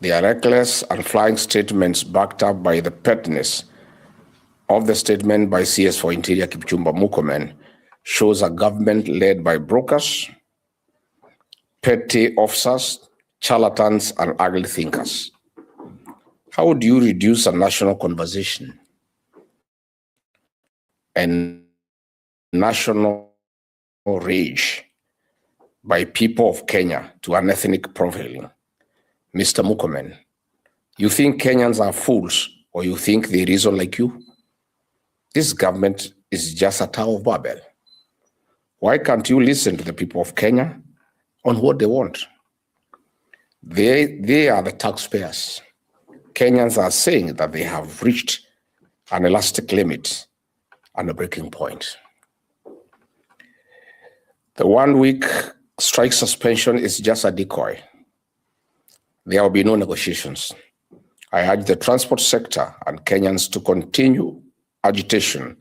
Their reckless and flying statements, backed up by the pettiness of the statement by CS for Interior Kipchumba Murkomen, shows a government led by brokers, petty officers, charlatans, and ugly thinkers. How do you reduce a national conversation and national rage by people of Kenya to an ethnic profiling? Mr. Murkomen, you think Kenyans are fools, or you think they reason like you? This government is just a Tower of Babel. Why can't you listen to the people of Kenya on what they want? They are the taxpayers. Kenyans are saying that they have reached an elastic limit and a breaking point. The 1 week strike suspension is just a decoy. There will be no negotiations. I urge the transport sector and Kenyans to continue agitation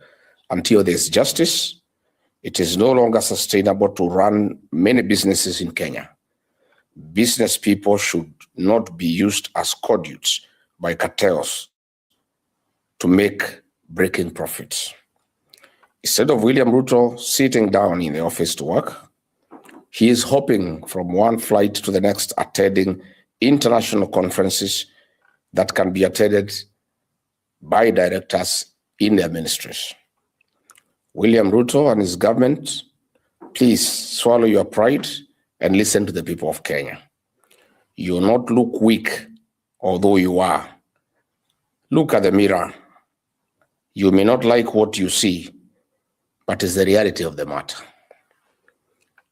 until there is justice. It is no longer sustainable to run many businesses in Kenya. Business people should not be used as conduits by cartels to make breaking profits. Instead of William Ruto sitting down in the office to work, he is hopping from one flight to the next, attending international conferences that can be attended by directors in their ministries. William Ruto and his government, please swallow your pride and listen to the people of Kenya. You will not look weak, although you are. Look at the mirror. You may not like what you see, but it's the reality of the matter.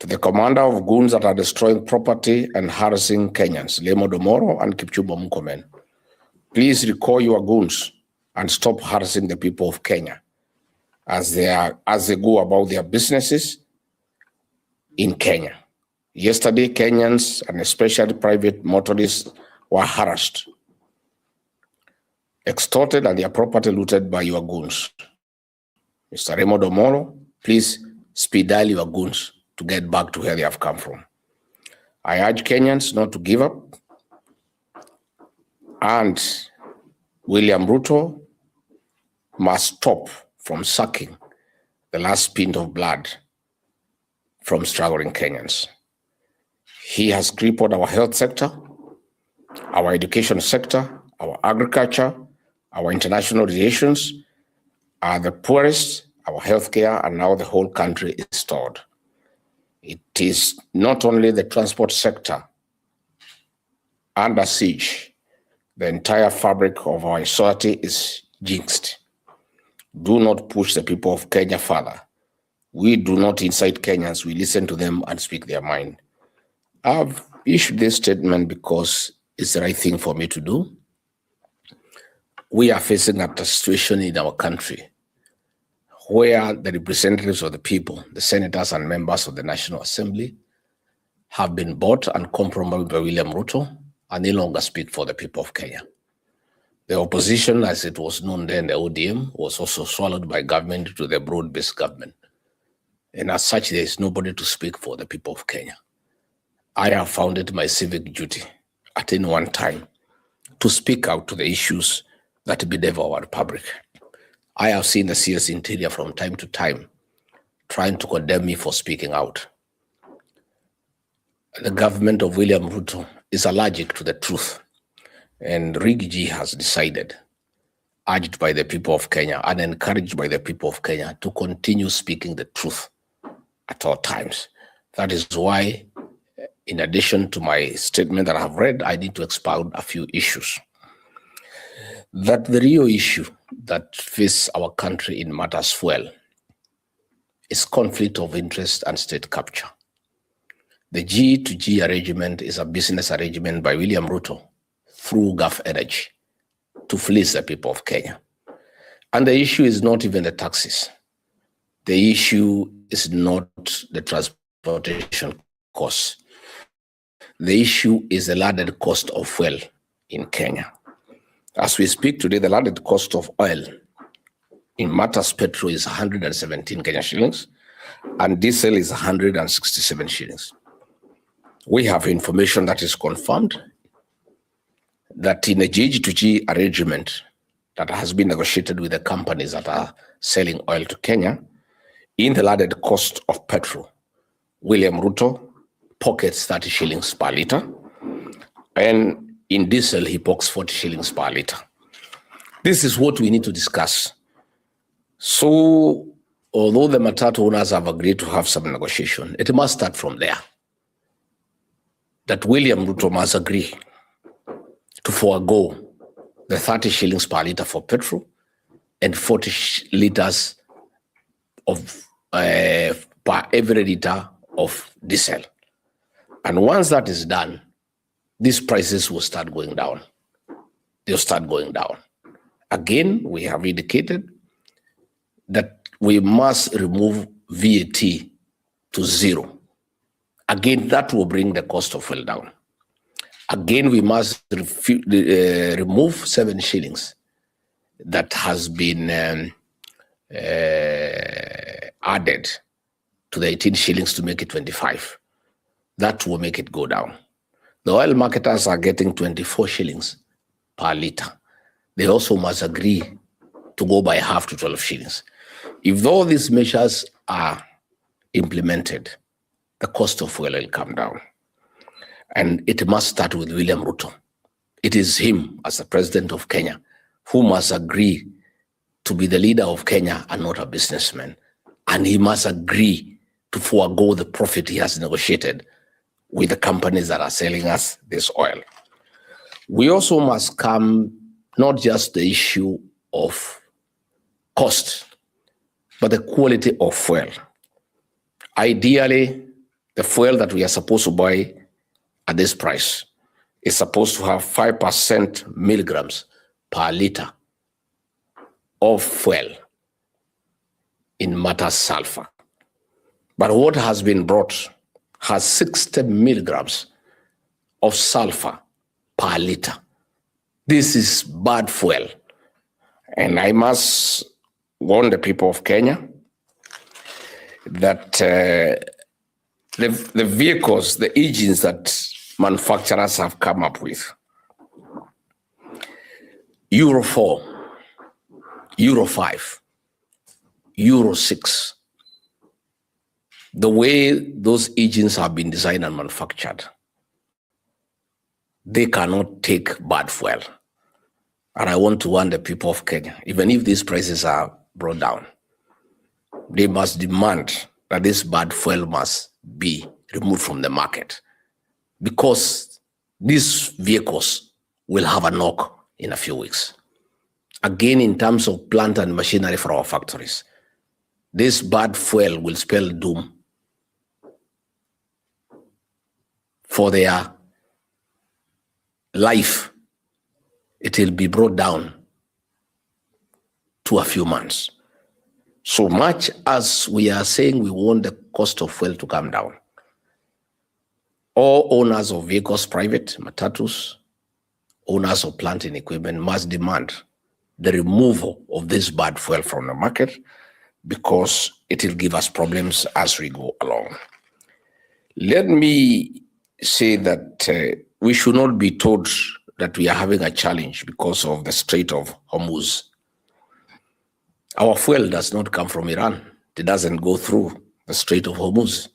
To the commander of goons that are destroying property and harassing Kenyans, Lemo Domoro and Kipchumba Murkomen, please recall your goons and stop harassing the people of Kenya as they go about their businesses in Kenya. Yesterday, Kenyans and especially private motorists were harassed, extorted, and their property looted by your goons. Mr. Remo Domoro, please speed dial your goons to get back to where they have come from. I urge Kenyans not to give up, and William Ruto must stop from sucking the last pint of blood from struggling Kenyans. He has crippled our health sector, our education sector, our agriculture, our international relations, the poorest, our healthcare, and now the whole country is stalled. It is not only the transport sector under siege, the entire fabric of our society is jinxed. Do not push the people of Kenya further. We do not incite Kenyans, we listen to them and speak their mind. I've issued this statement because it's the right thing for me to do. We are facing a situation in our country where the representatives of the people, the senators and members of the National Assembly, have been bought and compromised by William Ruto and no longer speak for the people of Kenya. The opposition, as it was known then, the ODM, was also swallowed by government to the broad-based government. And as such, there is nobody to speak for the people of Kenya. I have found it my civic duty at any one time to speak out to the issues that bedevil our republic. I have seen the CS Interior from time to time trying to condemn me for speaking out. The government of William Ruto is allergic to the truth, and Rigiji has decided, urged by the people of Kenya and encouraged by the people of Kenya, to continue speaking the truth at all times. That is why, in addition to my statement that I have read, I need to expound a few issues. That the real issue that faces our country in matters fuel is conflict of interest and state capture. The G2G arrangement is a business arrangement by William Ruto through Gulf Energy to fleece the people of Kenya. And the issue is not even the taxes. The issue is not the transportation costs. The issue is the landed cost of fuel in Kenya. As we speak today, the landed cost of oil in matters petrol is 117 Kenya shillings, and diesel is 167 shillings. We have information that is confirmed that in a GG2G arrangement that has been negotiated with the companies that are selling oil to Kenya, in the landed cost of petrol, William Ruto pockets 30 shillings per litre, and in diesel, he pockets 40 shillings per litre. This is what we need to discuss. So, although the matatu owners have agreed to have some negotiation, it must start from there. That William Ruto must agree to forego the 30 shillings per litre for petrol and 40 litres of per every litre of diesel. And once that is done, these prices will start going down. They'll start going down. Again, we have indicated that we must remove VAT to zero. Again, that will bring the cost of fuel down. Again, we must remove 7 shillings that has been added to the 18 shillings to make it 25. That will make it go down. The oil marketers are getting 24 shillings per litre. They also must agree to go by half to 12 shillings. If all these measures are implemented, the cost of fuel will come down. And it must start with William Ruto. It is him, as the president of Kenya, who must agree to be the leader of Kenya and not a businessman. And he must agree to forego the profit he has negotiated with the companies that are selling us this oil. We also must come not just the issue of cost, but the quality of fuel. Ideally, the fuel that we are supposed to buy at this price is supposed to have 5% milligrams per liter of fuel in matter sulfur. But what has been brought has 60 milligrams of sulfur per liter. This is bad fuel. And I must warn the people of Kenya that the vehicles, the engines that manufacturers have come up with, Euro 4, Euro 5, Euro 6, the way those engines have been designed and manufactured, they cannot take bad fuel. And I want to warn the people of Kenya, even if these prices are brought down, they must demand that this bad fuel must be removed from the market, because these vehicles will have a knock in a few weeks. Again, in terms of plant and machinery for our factories, this bad fuel will spell doom for their life. It will be brought down to a few months. So much as we are saying we want the cost of fuel to come down, all owners of vehicles, private, matatus, owners of plant and equipment must demand the removal of this bad fuel from the market, because it will give us problems as we go along. Let me say that we should not be told that we are having a challenge because of the Strait of Hormuz. Our fuel does not come from Iran. It doesn't go through the Strait of Hormuz.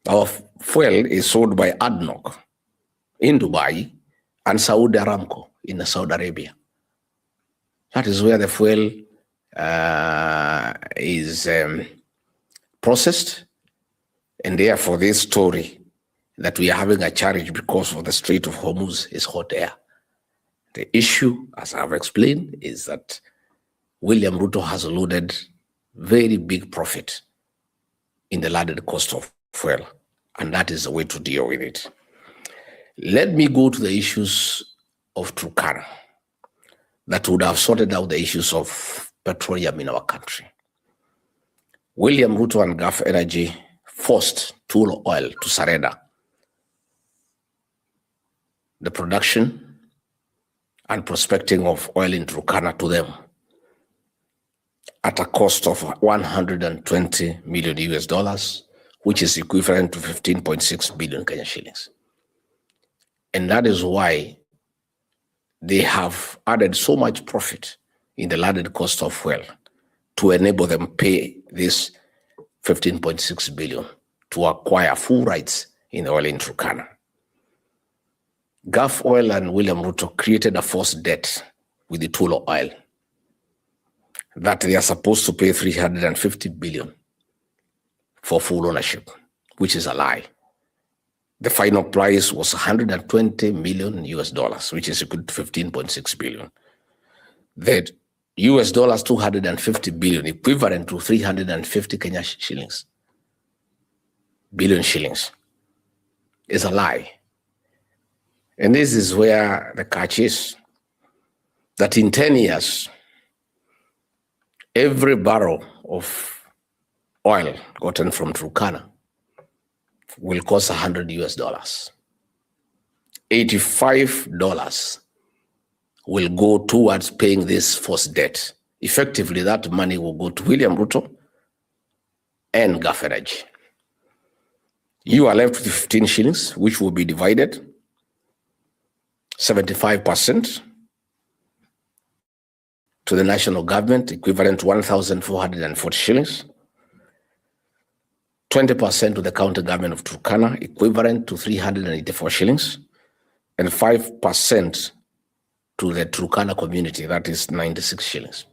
Our fuel is sold by ADNOC in Dubai and Saudi Aramco in Saudi Arabia. That is where the fuel is processed. And therefore, this story that we are having a challenge because of the Strait of Hormuz is hot air. The issue, as I've explained, is that William Ruto has loaded very big profit in the landed cost of fuel, and that is the way to deal with it. Let me go to the issues of Turkana that would have sorted out the issues of petroleum in our country. William Ruto and Gulf Energy forced Tullow Oil to surrender the production and prospecting of oil in Turkana to them at a cost of 120 million US dollars, which is equivalent to 15.6 billion Kenyan shillings. And that is why they have added so much profit in the landed cost of fuel to enable them pay this 15.6 billion to acquire full rights in oil in Turkana. Gulf Oil and William Ruto created a false debt with the Tullow Oil that they are supposed to pay 350 billion for full ownership, which is a lie. The final price was 120 million US dollars, which is equal to 15.6 billion. The US dollars 250 billion, equivalent to 350 Kenya shillings, billion shillings, is a lie. And this is where the catch is, that in 10 years, every barrel of oil gotten from Turkana will cost 100 US dollars. $85 will go towards paying this false debt. Effectively, that money will go to William Ruto and Gulf Energy. You are left with 15 shillings, which will be divided 75% to the national government, equivalent to 1,440 shillings. 20% to the county government of Turkana, equivalent to 384 shillings, and 5% to the Turkana community, that is 96 shillings.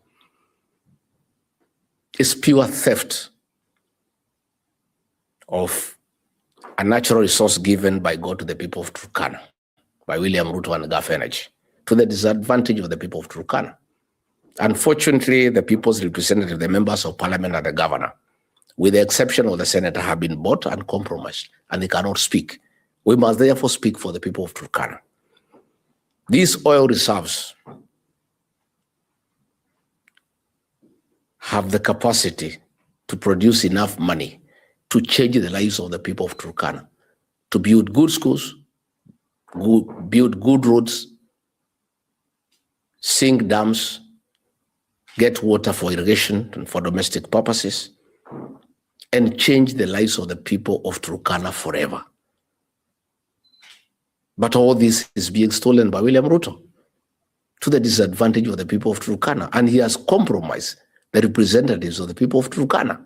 It's pure theft of a natural resource given by God to the people of Turkana, by William Ruto and Gulf Energy, to the disadvantage of the people of Turkana. Unfortunately, the people's representative, the members of parliament and the governor, with the exception of the senator, have been bought and compromised, and they cannot speak. We must therefore speak for the people of Turkana. These oil reserves have the capacity to produce enough money to change the lives of the people of Turkana, to build good schools, build good roads, sink dams, get water for irrigation and for domestic purposes, and change the lives of the people of Turkana forever. But all this is being stolen by William Ruto to the disadvantage of the people of Turkana, and he has compromised the representatives of the people of Turkana.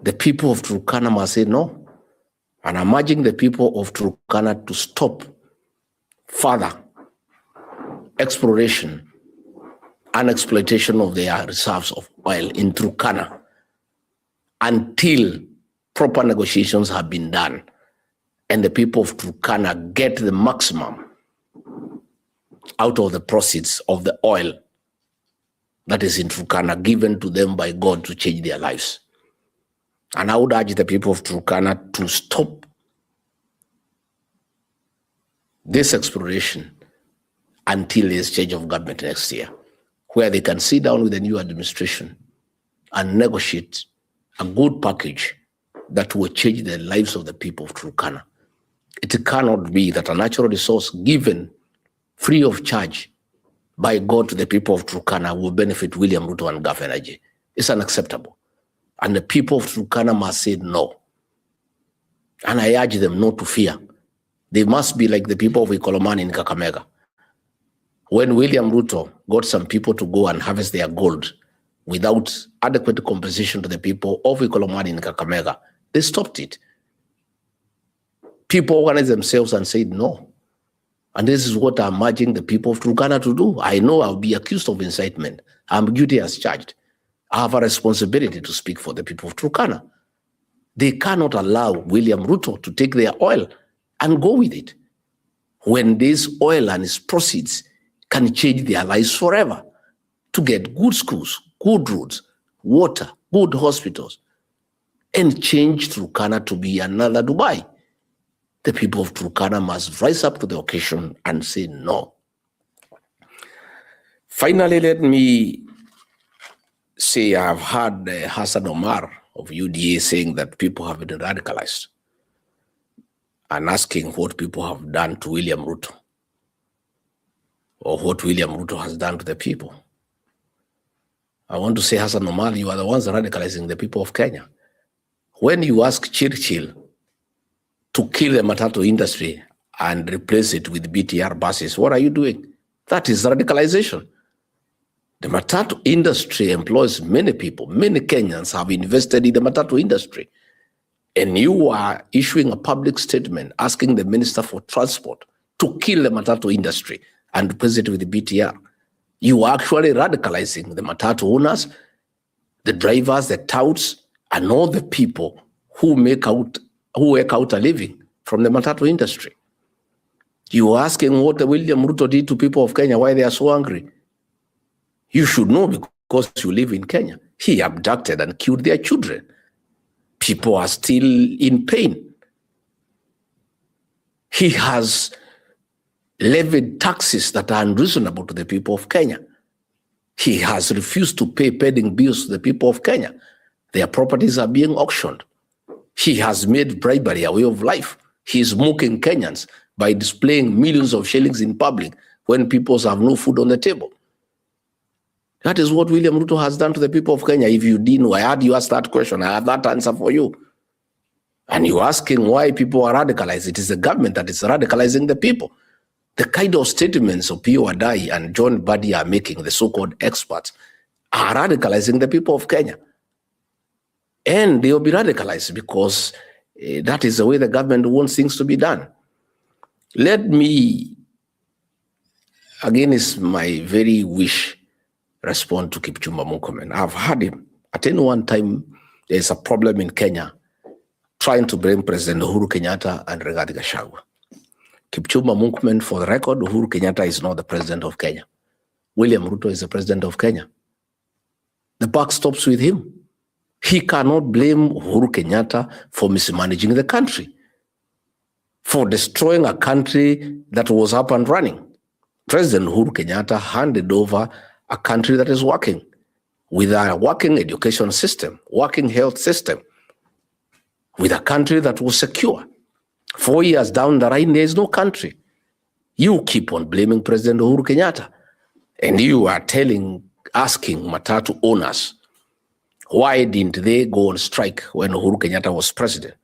The people of Turkana must say no, and I'm urging the people of Turkana to stop further exploration and exploitation of their reserves of oil in Turkana until proper negotiations have been done and the people of Turkana get the maximum out of the proceeds of the oil that is in Turkana given to them by God to change their lives. And I would urge the people of Turkana to stop this exploration until there's change of government next year, where they can sit down with the new administration and negotiate a good package that will change the lives of the people of Turkana. It cannot be that a natural resource given free of charge by God to the people of Turkana will benefit William Ruto and Gulf Energy. It's unacceptable. And the people of Turkana must say no. And I urge them not to fear. They must be like the people of Ikolomani in Kakamega. When William Ruto got some people to go and harvest their gold without adequate compensation to the people of Ikolomani in Kakamega, they stopped it. People organized themselves and said no. And this is what I'm urging the people of Turkana to do. I know I'll be accused of incitement. I'm guilty as charged. I have a responsibility to speak for the people of Turkana. They cannot allow William Ruto to take their oil and go with it, when this oil and its proceeds can change their lives forever, to get good schools, good roads, water, good hospitals, and change Turkana to be another Dubai. The people of Turkana must rise up to the occasion and say no. Finally, let me say I've heard Hassan Omar of UDA saying that people have been radicalized and asking what people have done to William Ruto or what William Ruto has done to the people. I want to say, Hassan Omar, you are the ones radicalizing the people of Kenya. When you ask Churchill to kill the matatu industry and replace it with BTR buses. What are you doing? That is radicalization. The matatu industry employs many people. Many Kenyans have invested in the matatu industry. And you are issuing a public statement asking the Minister for Transport to kill the matatu industry and replace it with the BTR. You are actually radicalizing the matatu owners, the drivers, the touts, and all the people who work out a living from the matatu industry. You are asking what William Ruto did to people of Kenya, why they are so angry. You should know because you live in Kenya. He abducted and killed their children. People are still in pain. He has levied taxes that are unreasonable to the people of Kenya. He has refused to pay pending bills to the people of Kenya. Their properties are being auctioned. He has made bribery a way of life. He is mocking Kenyans by displaying millions of shillings in public when people have no food on the table. That is what William Ruto has done to the people of Kenya. If you didn't, I had you ask that question. I have that answer for you. And you're asking why people are radicalized. It is the government that is radicalizing the people. The kind of statements of Pio Wadai and John Badi are making, the so-called experts, are radicalizing the people of Kenya. And they will be radicalized because that is the way the government wants things to be done. Let me, again, it's my very wish, respond to Kipchumba Murkomen. I've heard him. At any one time, there's a problem in Kenya trying to bring President Uhuru Kenyatta and Rigathi Gachagua. Kipchumba Murkomen, for the record, Uhuru Kenyatta is not the president of Kenya. William Ruto is the president of Kenya. The buck stops with him. He cannot blame Uhuru Kenyatta for mismanaging the country, for destroying a country that was up and running. President Uhuru Kenyatta handed over a country that is working, with a working education system, working health system, with a country that was secure. 4 years down the line, there is no country. You keep on blaming President Uhuru Kenyatta, and you are asking matatu owners, why didn't they go on strike when Uhuru Kenyatta was president?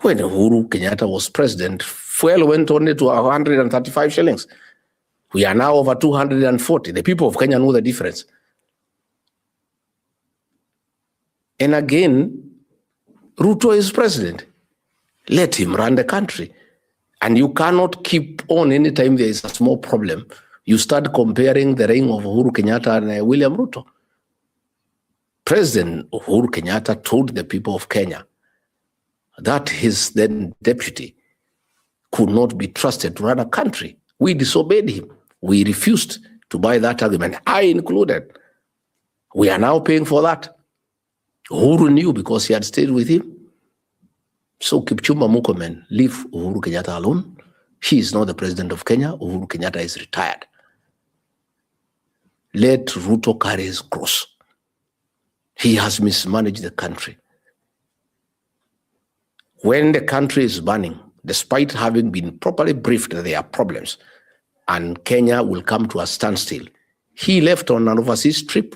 When Uhuru Kenyatta was president, fuel went only to 135 shillings. We are now over 240. The people of Kenya know the difference. And again, Ruto is president. Let him run the country. And you cannot keep on anytime there is a small problem. You start comparing the reign of Uhuru Kenyatta and William Ruto. President Uhuru Kenyatta told the people of Kenya that his then deputy could not be trusted to run a country. We disobeyed him. We refused to buy that argument, I included. We are now paying for that. Uhuru knew because he had stayed with him. So Kipchumba Murkomen, leave Uhuru Kenyatta alone. He is not the president of Kenya. Uhuru Kenyatta is retired. Let Ruto carry his cross. He has mismanaged the country. When the country is burning, despite having been properly briefed that there are problems, and Kenya will come to a standstill, he left on an overseas trip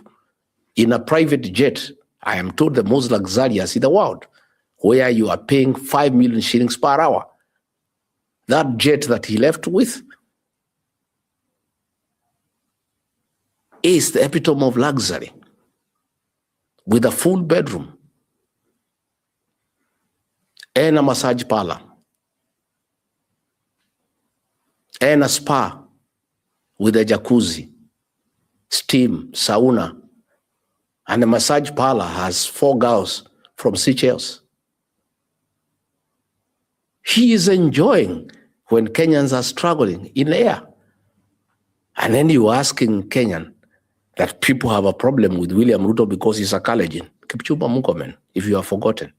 in a private jet, I am told the most luxurious in the world, where you are paying 5 million shillings per hour. That jet that he left with is the epitome of luxury, with a full bedroom and a massage parlor and a spa with a jacuzzi, steam, sauna, and the massage parlor has 4 girls from Seychelles. He is enjoying when Kenyans are struggling in the air. And then you are asking Kenyan that people have a problem with William Ruto because he's a Kalenjin. Kipchumba Murkomen, if you have forgotten,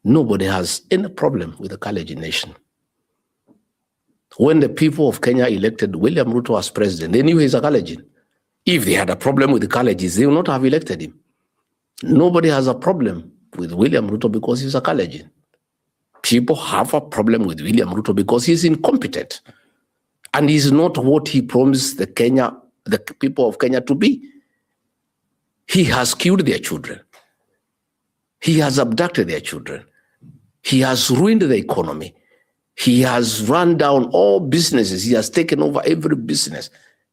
nobody has any problem with the Kalenjin nation. When the people of Kenya elected William Ruto as president, they knew he's a Kalenjin. If they had a problem with the Kalenjins, they would not have elected him. Nobody has a problem with William Ruto because he's a Kalenjin. People have a problem with William Ruto because he's incompetent. And he's not what he promised the people of Kenya to be. He has killed their children. He has abducted their children. He has ruined the economy. He has run down all businesses. He has taken over every business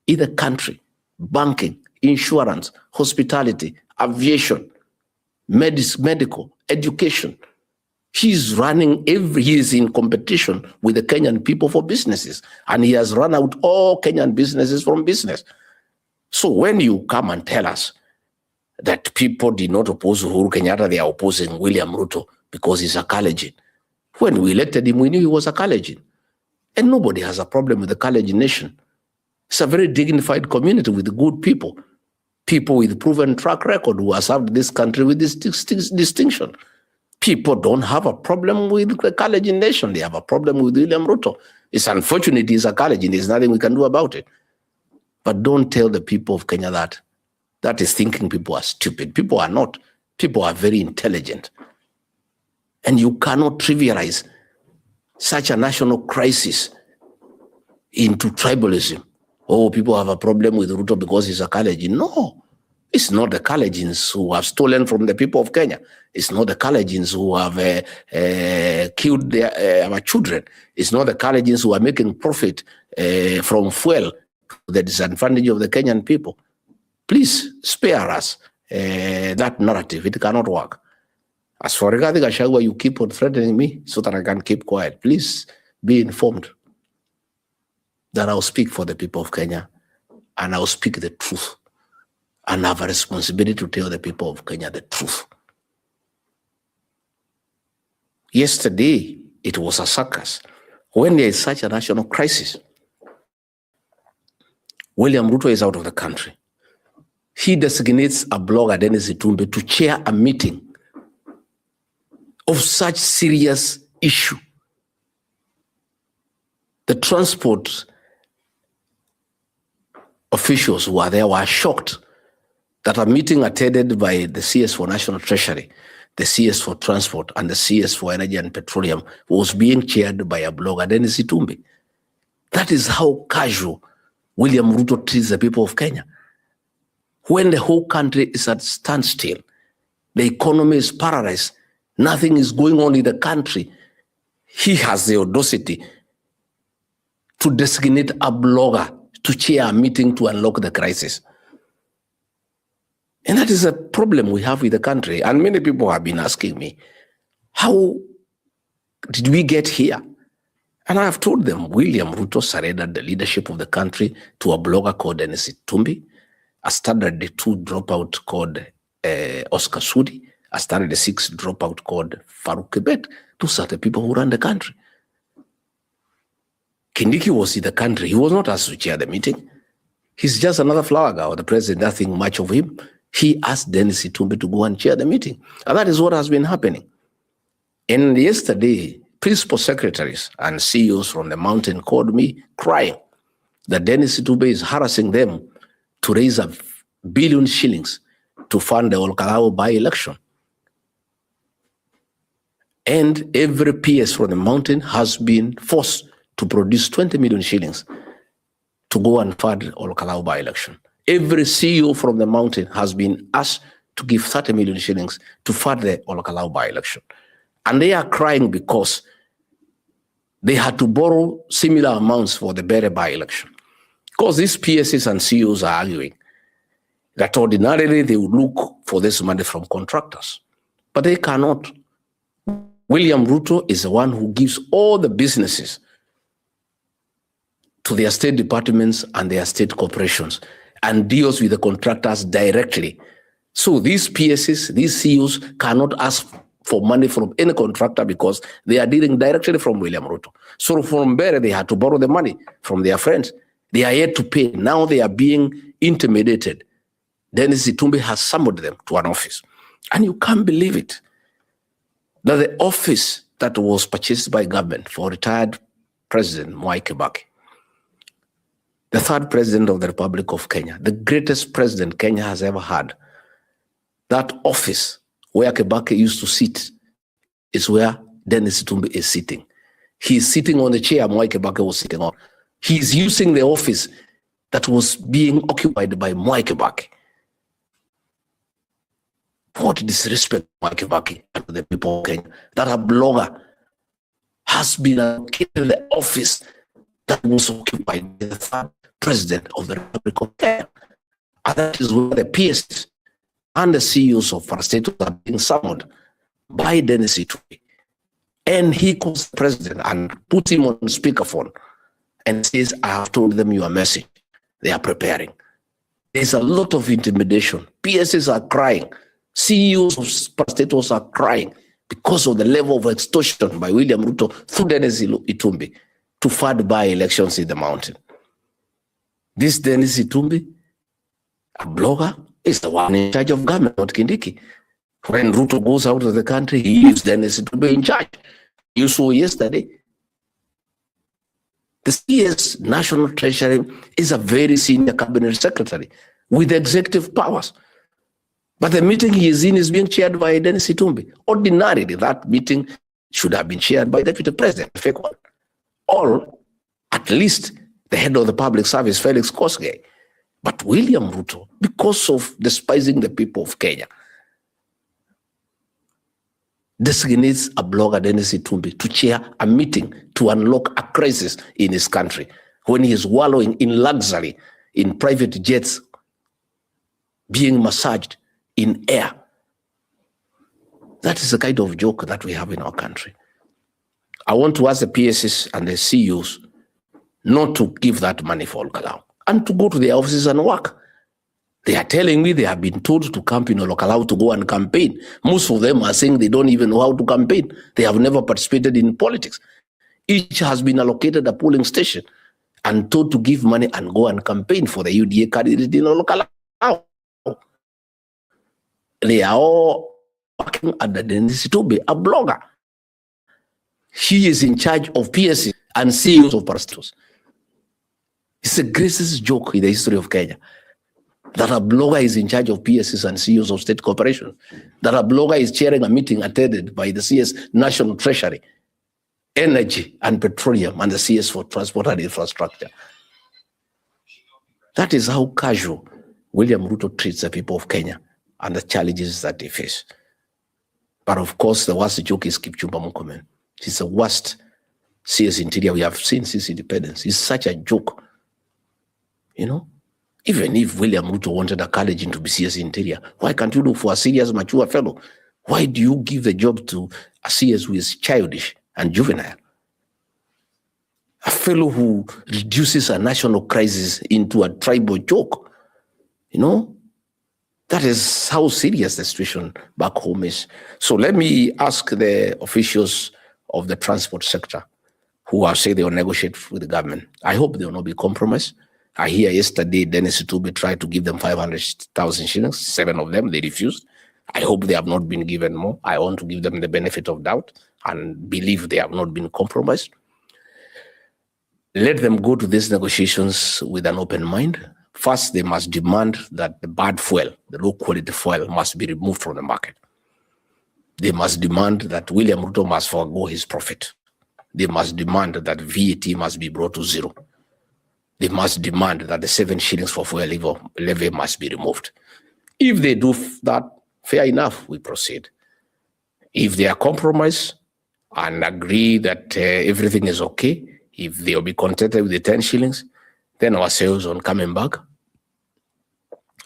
in the country: banking, insurance, hospitality, aviation, medical, education. He's running he is in competition with the Kenyan people for businesses, and he has run out all Kenyan businesses from business. So when you come and tell us that people did not oppose Uhuru Kenyatta, they are opposing William Ruto because he's a Kalenjin. When we elected him, we knew he was a Kalenjin. And nobody has a problem with the Kalenjin nation. It's a very dignified community with good people, people with proven track record who have served this country with this distinction. People don't have a problem with the Kalenjin nation. They have a problem with William Ruto. It's unfortunate he's a Kalenjin. There's nothing we can do about it. But don't tell the people of Kenya that. That is thinking people are stupid. People are not. People are very intelligent. And you cannot trivialize such a national crisis into tribalism. Oh, people have a problem with Ruto because he's a Kalenjin. No, it's not the Kalenjins who have stolen from the people of Kenya. It's not the Kalenjins who have killed our children. It's not the Kalenjins who are making profit from fuel to the disadvantage of the Kenyan people. Please spare us that narrative. It cannot work. As for regarding GACHAGUA, you keep on threatening me so that I can keep quiet. Please be informed that I'll speak for the people of Kenya, and I'll speak the truth, and I have a responsibility to tell the people of Kenya the truth. Yesterday, it was a circus. When there is such a national crisis, William Ruto is out of the country. He designates a blogger, Dennis Itumbe, to chair a meeting of such serious issue. The transport officials who are there were shocked that a meeting attended by the CS for National Treasury, the CS for Transport, and the CS for Energy and Petroleum was being chaired by a blogger, Dennis Itumbe. That is how casual William Ruto treats the people of Kenya. When the whole country is at standstill, the economy is paralyzed, nothing is going on in the country, he has the audacity to designate a blogger to chair a meeting to unlock the crisis. And that is a problem we have with the country. And many people have been asking me, how did we get here? And I have told them, William Ruto surrendered the leadership of the country to a blogger called Dennis Itumbe, a standard 2 dropout called Oscar Sudi, a standard 6 dropout called Farouk Kibet. Those are the people who run the country. Kindiki was in the country. He was not asked to chair the meeting. He's just another flower girl. The president, nothing much of him. He asked Dennis Itumbe to go and chair the meeting. And that is what has been happening. And yesterday, principal secretaries and CEOs from the mountain called me crying that Dennis Itumbe is harassing them to raise $1 billion shillings to fund the Olkalau by-election. And every PS from the mountain has been forced to produce 20 million shillings to go and fund Olkalau by-election. Every CEO from the mountain has been asked to give 30 million shillings to fund the Olkalau by-election. And they are crying because they had to borrow similar amounts for the Bere by-election. Because these PSs and CEOs are arguing that ordinarily they would look for this money from contractors, but they cannot. William Ruto is the one who gives all the businesses to their state departments and their state corporations and deals with the contractors directly. So these PSs, these CEOs cannot ask for money from any contractor because they are dealing directly from William Ruto. So from Bere, they had to borrow the money from their friends. They are yet to pay. Now they are being intimidated. Dennis Itumbe has summoned them to an office. And you can't believe it, that the office that was purchased by government for retired President Mwai Kibaki, the third president of the Republic of Kenya, the greatest president Kenya has ever had, that office where Kibaki used to sit is where Dennis Itumbe is sitting. He's sitting on the chair Mwai Kibaki was sitting on. He's using the office that was being occupied by Mwai Kibaki. What disrespect Mwai Kibaki to the people of Kenya, that a blogger has been allocated the office that was occupied by the third president of the Republic of Kenya. And that is where the PSs and the CEOs of parastatals are being summoned by Dennis Itumbi. And he calls the president and puts him on speakerphone and says, I have told them your message. They are preparing. There's a lot of intimidation. PSs are crying. CEOs of parastatals are crying because of the level of extortion by William Ruto through Dennis Itumbi to fund by elections in the mountain. This Dennis Itumbi, a blogger, is the one in charge of government, not Kindiki. When Ruto goes out of the country, he leaves Dennis Itumbi in charge. You saw yesterday. The CS National Treasury is a very senior cabinet secretary with executive powers. But the meeting he is in is being chaired by Dennis Itumbi. Ordinarily, that meeting should have been chaired by the Deputy President, fake one. Or at least the head of the public service, Felix Kosgei. But William Ruto, because of despising the people of Kenya, designates a blogger, Dennis Itumbi, to chair a meeting to unlock a crisis in his country when he is wallowing in luxury, in private jets, being massaged in air. That is the kind of joke that we have in our country. I want to ask the PSs and the CEOs not to give that money for Olkalau and to go to their offices and work. They are telling me they have been told to camp in Olkalau to go and campaign. Most of them are saying they don't even know how to campaign. They have never participated in politics. Each has been allocated a polling station and told to give money and go and campaign for the UDA candidate in Olkalau. They are all working under Dennis Itumbi, a blogger. He is in charge of PSC and CEOs of parastatals. It's the greatest joke in the history of Kenya that a blogger is in charge of PSCs and CEOs of state corporations, that a blogger is chairing a meeting attended by the CS National Treasury, Energy and Petroleum, and the CS for Transport and Infrastructure. That is how casual William Ruto treats the people of Kenya and the challenges that they face. But of course, the worst joke is Kipchumba Murkomen. He's the worst CS Interior we have seen since independence. He's such a joke. You know, even if William Ruto wanted a college to be CS Interior, why can't you look for a serious, mature fellow? Why do you give the job to a CS who is childish and juvenile? A fellow who reduces a national crisis into a tribal joke. You know, that is how serious the situation back home is. So let me ask the officials of the transport sector who are saying they will negotiate with the government. I hope they will not be compromised. I hear yesterday Dennis Itumbi tried to give them 500,000 shillings. 7 of them, they refused. I hope they have not been given more. I want to give them the benefit of doubt and believe they have not been compromised. Let them go to these negotiations with an open mind. First, they must demand that the bad fuel, the low-quality fuel, must be removed from the market. They must demand that William Ruto must forego his profit. They must demand that VAT must be brought to zero. They must demand that the 7 shillings for fuel levy must be removed. If they do that, fair enough, we proceed. If they are compromised and agree that everything is okay, if they will be contented with the 10 shillings, then ourselves on coming back,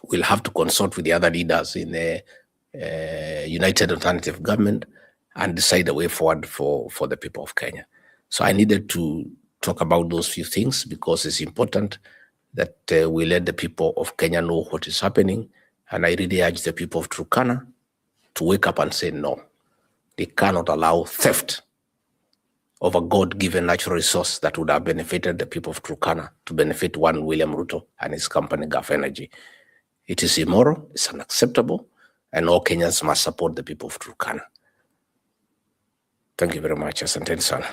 we'll have to consult with the other leaders in the United Alternative Government and decide the way forward for the people of Kenya. So I needed to talk about those few things because it's important that we let the people of Kenya know what is happening. And I really urge the people of Turkana to wake up and say no. They cannot allow theft of a God-given natural resource that would have benefited the people of Turkana to benefit one William Ruto and his company, Gulf Energy. It is immoral, it's unacceptable, and all Kenyans must support the people of Turkana. Thank you very much. Asanteni sana.